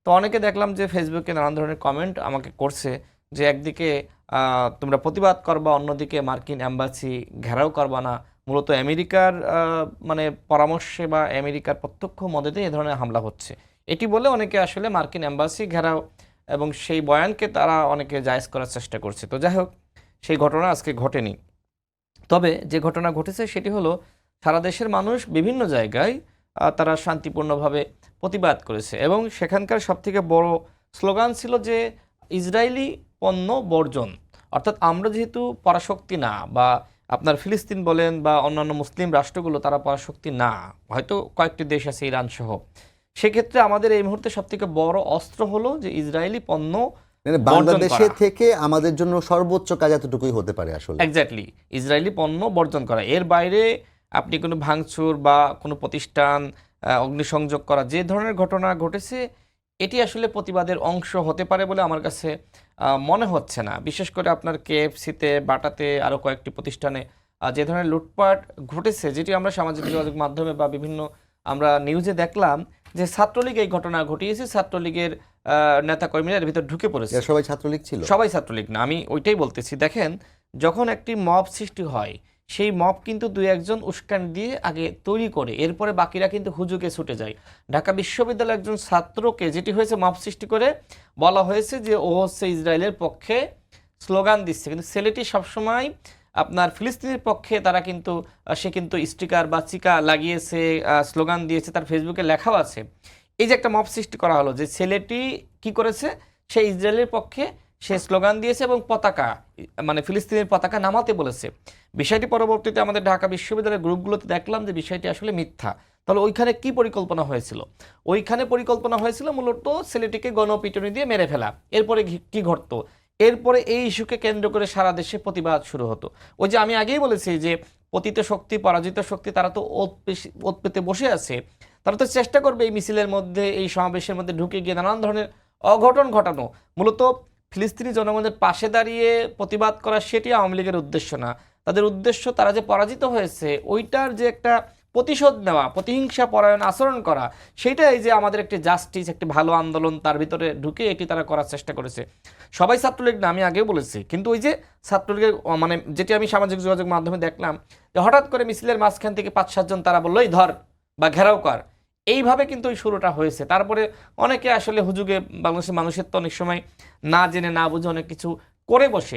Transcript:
তো অনেকে দেখলাম যে ফেসবুকে নানান ধরনের কমেন্ট আমাকে করছে যে একদিকে তোমরা প্রতিবাদ করবা, অন্যদিকে মার্কিন এম্বাসি ঘেরাও করবা না, মূলত আমেরিকার মানে পরামর্শে বা আমেরিকার প্রত্যক্ষ মদদে এ ধরনের হামলা হচ্ছে। এটি বলে অনেকে আসলে মার্কিন এম্বাসি ঘেরাও এবং সেই বয়ানকে তারা অনেকে জায়েজ করার চেষ্টা করছে। তো যাই হোক, সেই ঘটনা আজকে ঘটেনি। তবে যে ঘটনা ঘটেছে সেটি হলো সারা দেশের মানুষ বিভিন্ন জায়গায় তারা শান্তিপূর্ণভাবে প্রতিবাদ করেছে এবং সেখানকার সবথেকে বড় স্লোগান ছিল যে ইসরায়েলি পণ্য বর্জন। অর্থাৎ আমরা যেহেতু পরাশক্তি না, বা আপনার ফিলিস্তিন বলেন বা অন্যান্য মুসলিম রাষ্ট্রগুলো তারা পরাশক্তি না, হয়তো কয়েকটি দেশ আছে ইরান সহ, সেক্ষেত্রে আমাদের এই মুহূর্তে সবথেকে বড় অস্ত্র হলো যে ইসরায়েলি পণ্য মানে বর্জন বাংলাদেশে করা। থেকে আমাদের জন্য সর্বোচ্চ কাজ এতটুকুই হতে পারে আসলে। এক্স্যাক্টলি, ইসরায়েলি পণ্য বর্জন করা। এর বাইরে আপনি কোনো ভাঙচুর বা কোনো প্রতিষ্ঠান অগ্নিসংযোগ করা, যে ধরনের ঘটনা ঘটেছে, এটি আসলে প্রতিবাদের অংশ হতে পারে বলে আমার কাছে মনে হচ্ছে না। বিশেষ করে আপনার কেএফসিতে, বাটাতে, আরও কয়েকটি প্রতিষ্ঠানে যে ধরনের লুটপাট ঘটেছে, যেটি আমরা সামাজিক যোগাযোগ মাধ্যমে বা বিভিন্ন আমরা নিউজে দেখলাম যে ছাত্রলীগ এই ঘটনা ঘটিয়েছে, ছাত্রলীগের নেতাকর্মীরা এর ভিতর ঢুকে পড়েছে। এরা সবাই ছাত্রলীগ ছিল? সবাই ছাত্রলীগ না, আমি ওইটাই বলতেছি। দেখেন, যখন একটি মব সৃষ্টি হয়, সেই মব কিন্তু দুই একজন উস্কানি দিয়ে আগে তৈরি করে, এরপরে বাকিরা কিন্তু হুজুগে ছুটে যায়। ঢাকা বিশ্ববিদ্যালয়ের একজন ছাত্রকে যেটি হয়েছে, মব সৃষ্টি করে বলা হয়েছে যে ও হচ্ছে ইসরায়েলের পক্ষে স্লোগান দিচ্ছে, কিন্তু ছেলেটি সবসময় আপনার ফিলিস্তিনের পক্ষে। তারা কিন্তু সে কিন্তু স্টিকার বা চিকা লাগিয়েছে, স্লোগান দিয়েছে, তার ফেসবুকে লেখাও আছে। এই যে একটা মব সৃষ্টি করা হলো, যে ছেলেটি কি করেছে, সে ইসরায়েলের পক্ষে, সে স্লোগান দিয়েছে এবং পতাকা, মানে ফিলিস্তিনের পতাকা নামাতে বলেছে। বিষয়টি পরবর্তীতে আমাদের ঢাকা বিশ্ববিদ্যালয়ের গ্রুপগুলোতে দেখলাম যে বিষয়টি আসলে মিথ্যা। তাহলে ওইখানে কি পরিকল্পনা হয়েছিল? ওইখানে পরিকল্পনা হয়েছিল মূলত ছেলেটিকে গণপিটুনি দিয়ে মেরে ফেলা। এরপরে কি ঘটতো? এরপরে এই ইস্যুকে কেন্দ্র করে সারা দেশে প্রতিবাদ শুরু হতো। ওই যে আমি আগেই বলেছি যে পতিত শক্তি, পরাজিত শক্তি, তারা তো ওত পেতে বসে আছে। তারা তো চেষ্টা করবে এই মিছিলের মধ্যে, এই সমাবেশের মধ্যে ঢুকে গিয়ে নানান ধরনের অঘটন ঘটানো। মূলত ফিলিস্তিনি জনগণের পাশে দাঁড়িয়ে প্রতিবাদ করা, সেটি আওয়ামী লীগের উদ্দেশ্য না। তাদের উদ্দেশ্য তারা যে পরাজিত হয়েছে ওইটার যে একটা প্রতিশোধ নেওয়া, প্রতিহিংসা পরায়ণ আচরণ করা, সেটাই যে আমাদের একটি জাস্টিস, একটি ভালো আন্দোলন, তার ভিতরে ঢুকে এটি তারা করার চেষ্টা করেছে। সবাই ছাত্রলীগ না, আমি আগেও বলেছি, কিন্তু ওই যে ছাত্রলীগের মানে যেটি আমি সামাজিক যোগাযোগ মাধ্যমে দেখলাম, যে হঠাৎ করে মিছিলের মাঝখান থেকে 5-7 জন তারা বললো এই ধর বা ঘেরাও কর, এইভাবে কিন্তু ওই শুরুটা হয়েছে। তারপরে অনেকে আসলে হুজুগে, বাংলাদেশের মানুষের তো অনেক সময় না জেনে না বুঝে অনেক কিছু করে বসে।